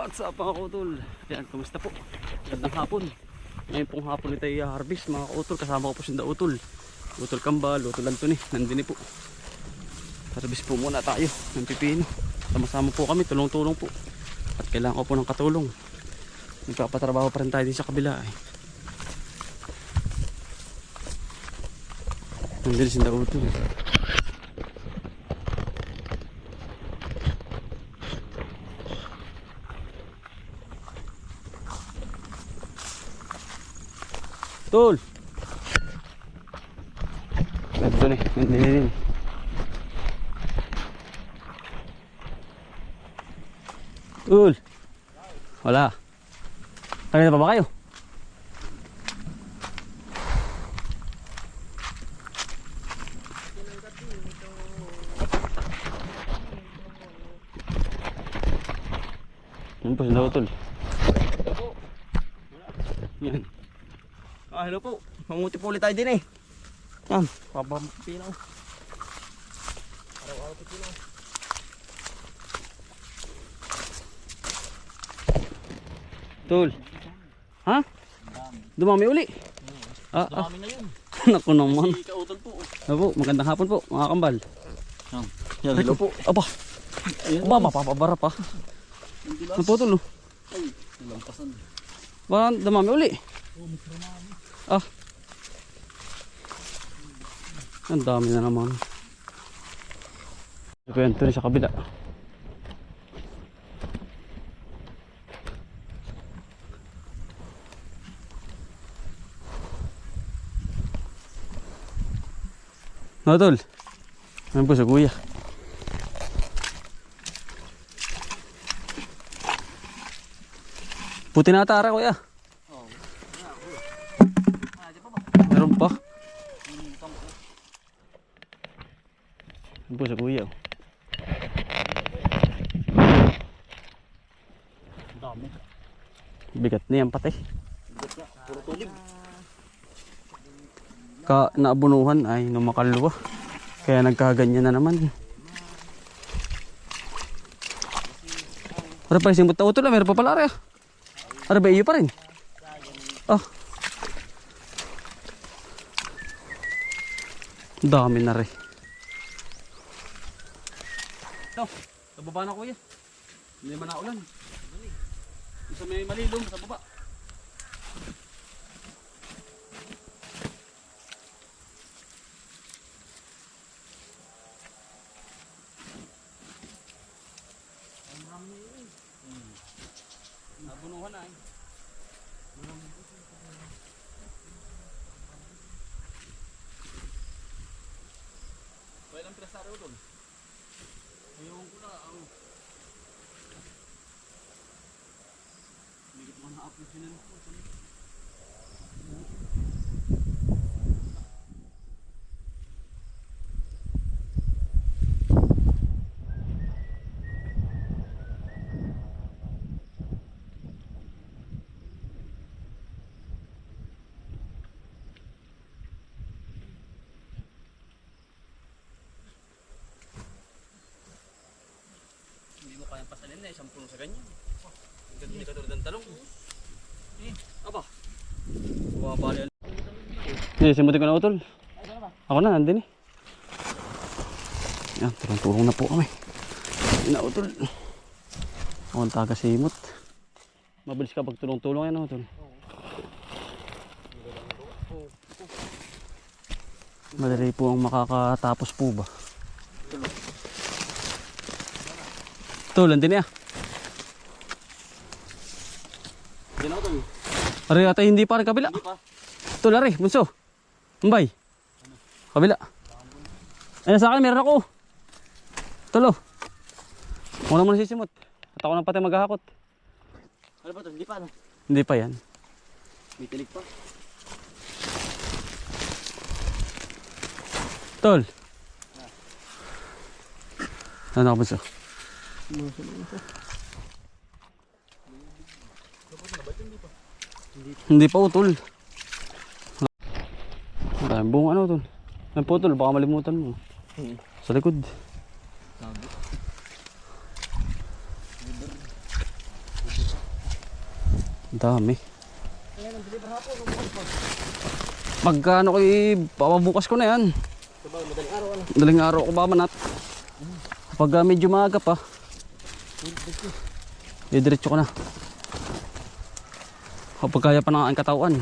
What's up mga kautol? Yan, kumusta po? Gandang hapon. Ngayon pong hapon ito i-harvest mga kautol. Kasama ko po si Utol. Utol Kambal, Utol Antony. Nandini po. Harvest po muna tayo ng pipino. Sama-sama po kami, tulong-tulong po. At kailangan ko po ng katulong. Nagpapatrabaho pa rin tayo din sa kabila eh. Nandini si Utol. Tol. Ito nih, ini. Tol. Wala. Kanina pa ba kayo? Ano pa sila Tol? Yan. Ah, hello po. Manguti po ulit tayo din eh. Yan, papapinaw. Araw-araw pipinaw. Tol. Ha? Dumami uli. Dumami na yun. Naku naman. Si Kautol po. Opo, magandang hapon po mga kambal. Yan, hello po. Aba. Aba, mapapabara pa. Ano po Tol? Ay, nalampasan. Parang dumami uli. Ah, ang dami na naman. Kwento rin sa kabila. No, Tol. Ano po sa kuya? Puti na atara kuya. Meron pa. Ano po sa kuya? Dami. Bigat na yan pati. Puro tulib. Naabunuhan ay numakalwa. Kaya nagkaganyan na naman. Ano pa yung simot na utol? Meron pa pala rin. Ano ba iyo pa rin? Ah. Dami na rin. Ito, sa baba na kuya. Hindi man naulan. Isa may malilom sa baba. Nabunuhan na eh. Walang pinasaro doon. Ayaw ko na ang hindi ko na-upload siya na po. Kayang pasalin na, 10 sa ganyan. Ang ganda ni katulad ng talong. Aba. Bumabali. Simutin ko na utol. Ako na, nandun eh. Yan, tulong na po kami. Yan na utol. Ako ang taga-simot. Mabilis ka pag tulong-tulong yan utol. Madali po ang makakatapos po ba? Tol, andin niya. Hindi na ako tol. Aray ata hindi pa rin kabila. Hindi pa. Tol, aray, bunso. Mbay. Kabila. Ayun sa akin, meron ako. Tolo. Muna mo nasisimot. At ako nang pati maghahakot. Ano ba ito? Hindi pa ano? Hindi pa yan. May tilig pa. Tol. Ano ako bunso? Hindi pa utol. Buong ano utol. Ang putol, baka malimutan mo. Sa likod. Dami. Pagka ano ko papabukas ko na yan. Madaling araw ko ba manat. Pag medyo maaga pa, diretso ko na. Kapag kaya pa ng aking katawan.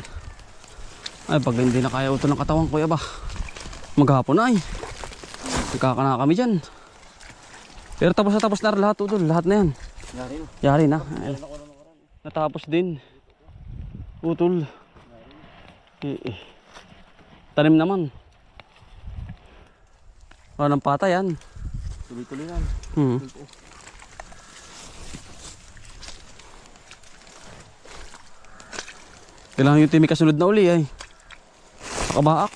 Ay, pag hindi na kaya ito ng katawan, kuya ba, maghapon na ay. Nagkakana kami dyan. Pero tapos na lahat utol. Lahat na yan. Yari na. Ay, natapos din. Utol. Tanim naman. Walang pata yan. Tuloy-tuloy yan. Kailangan yung timi kasunod na uli ay. Pakabaak.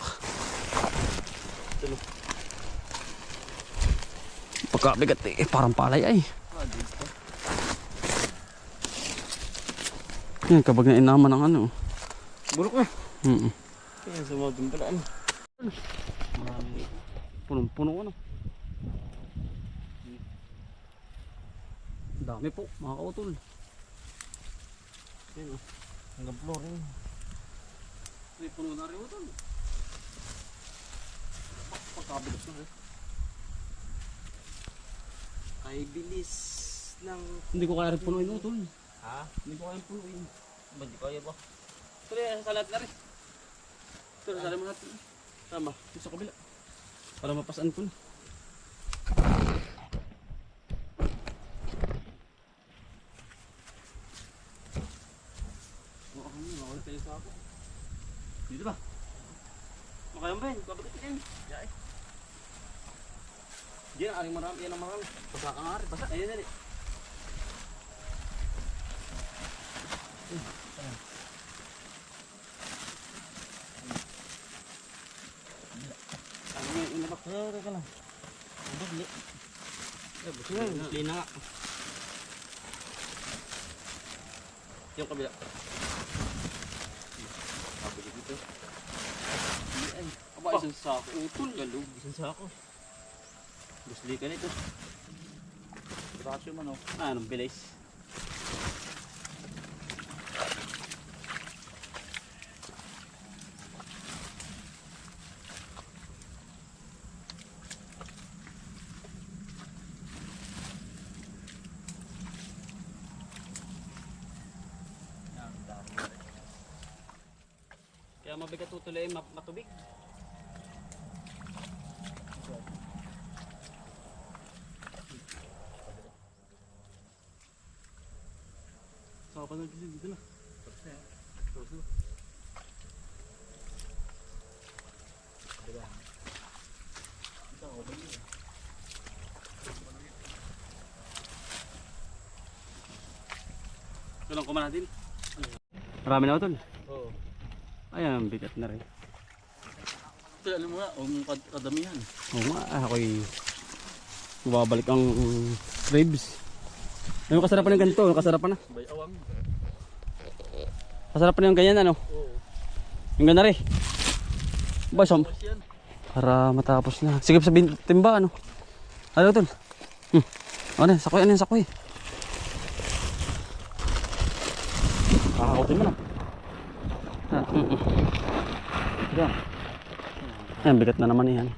Pagkabigat parang palay ay. Yan kapag nainaman ng ano. Bulok na. Yan sa mga dumpalaan. Punong-puno ano. Dami po mga kautol. Yan o. Hanggang floor rin. May puno na rin utol. Pagkabigat na rin. Ay bilis ng... Hindi ko kaya rin punuin utol. Ha? Hindi ko kaya punuin. Ba't di kaya ba? Pero sa lahat na rin. Pero sa lahat natin. Tama. Sa kabila. Para mapasaan ko na. Makawala tayo sa ako. Dito ba? Makayang ba yun? Babagat yan. Yay. Diyan, aring marami. Yan ang marami. Basa ka nga rin. Basa. Ayun na rin. Teka lang. Ang bagli. Busli na nga. Yung kabila. Kabili dito. Ay, aba isang sako. Utol. Galog. Isang sako. Busli ka nito. Brasyo man o. Anong bilis? Kaya mabigat tutuloy matubig. Saka pa nagsisid dito na. Tapos na. Tulong ko man natin. Marami na utol. Oo. Ayan, bigat na rin. Ito alam mo na, kadamihan. Oo nga, ako'y babalik ang ribs. Yung kasarapan ng ganito, yung kasarapan na. Bayawang. Kasarapan na yung ganyan ano. Oo. Yung gana rin. Basam. Tapos yan. Para matapos na. Sige sa timba ano. Ano tol? Ano yan, sakoy, ano yan, sakoy. Kakakautin mo na. Yan. Yan, bigat na naman yan.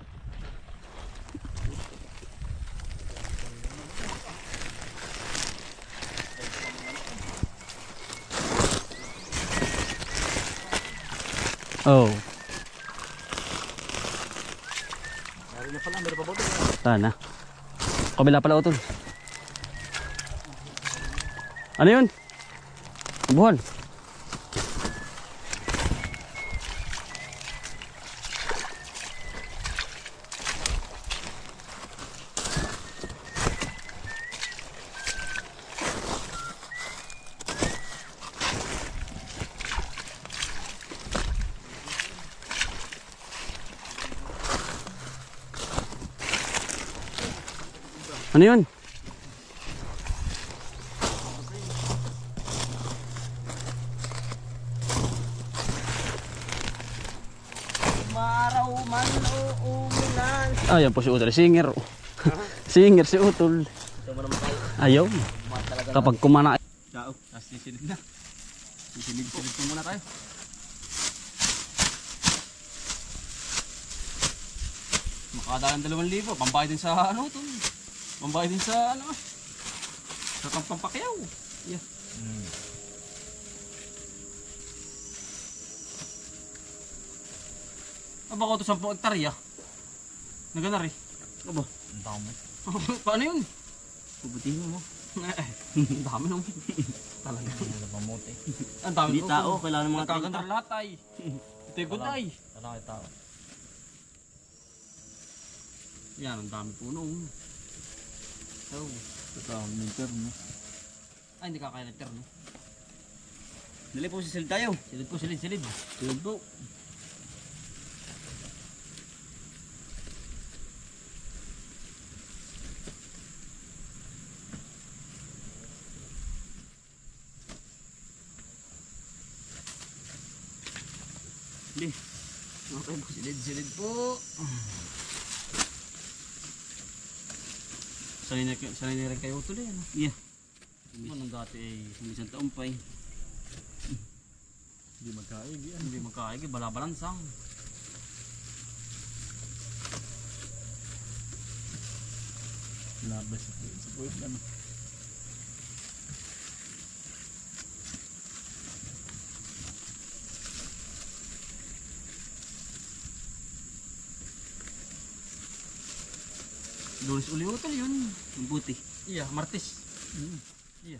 Oh. Meron na pala, meron pa ba ito? Sana. Kabila pala utol. Ano yun? Buhol. Ano yun? Maraw man o umilan. Ayan po si Utol. Singer. Singer si Utol. Ito mo naman tayo. Ayaw. Kapag kumana. Tao, nasisilid na. Silid po muna tayo. Makakadalang 2,000. Pambayad din sa ano to. Pambayad din sa ano. Sa Pampakyaw. Yeah. Aba ko to 10 hektarya. Nagana rin. Aba. Ang dami. Paano yun? Puputihin mo. Ang dami nung. Talaga. Ang pamote. Ang dami. Hindi tao, kailangan ng mga Nagkaganda lahat ay. Ito yung good ay. Kailangan kay tao. Yan, ang dami puno. Oh. Ito, meter mo. Ay, hindi kakailater no. Dali po si Sil tayo. Silid po, silid. Silid po. Hindi. Okay po, silid po. Sanay na rin kayo tuloy, ano? Yeah. Anong dati ay Isang taon pa eh. hindi magkaig, hindi magkaig, balabalansang. Labas sa puwit lang. Lunes uli utol yun. Ang buti. Iya, Martes. Iya.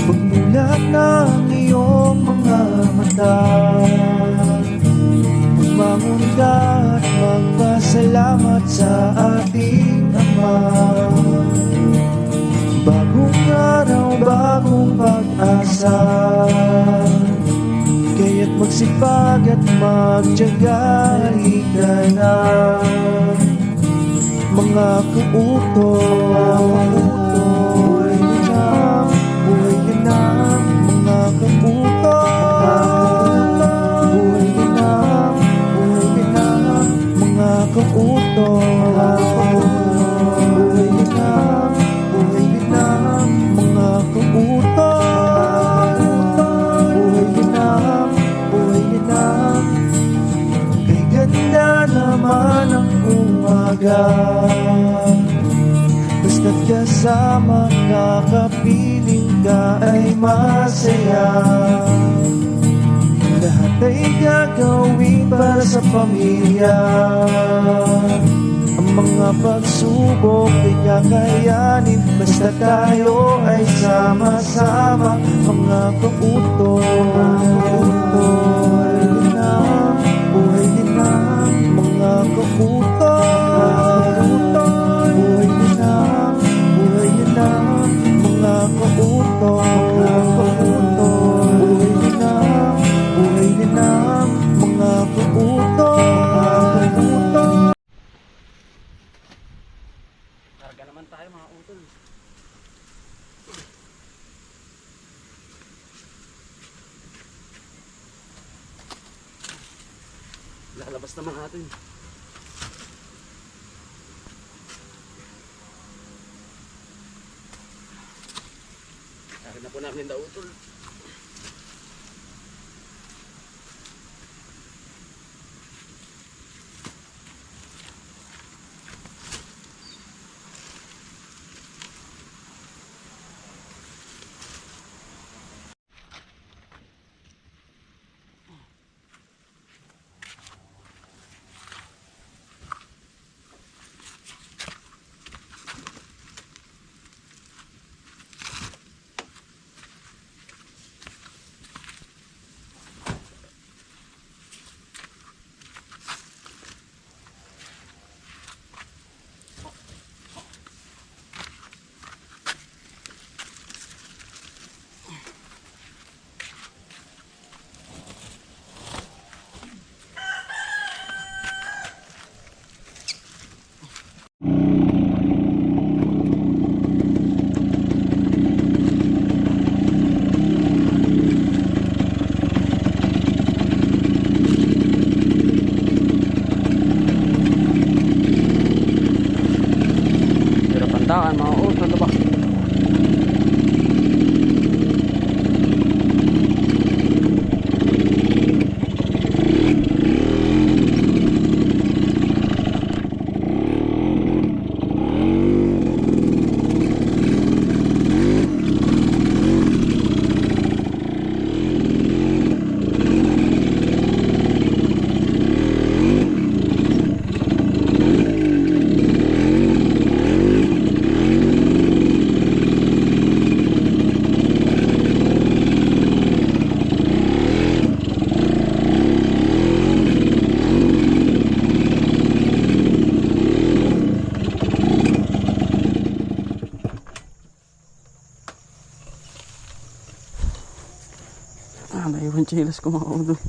Pagmulat ng iyong mga mata, magmamunda at magpasalamat sa ating Ama. Bagong araw, bagong pag-asa, kaya't magsipag at magtiyaga. Halika na, mga kautoy, buhay na, buhay na, mga kautoy, buhay na, mga kautoy, buhay na, mga kautoy, buhay na, kay ganda naman ang umaga. Basta't kasama ka, kapiling ka ay masaya. Lahat ay gagawin para sa pamilya. Ang mga pagsubok ay kakayanin, basta tayo ay sama-sama. Mga kautoy, buhay din na, mga kautoy, buhay din na, mga kautoy, buhay din na, mga kautoy. Karga naman tayo mga utol. Lalabas naman natin. Karga na po namin yung dautol. Naiwan chilas ko mga udol.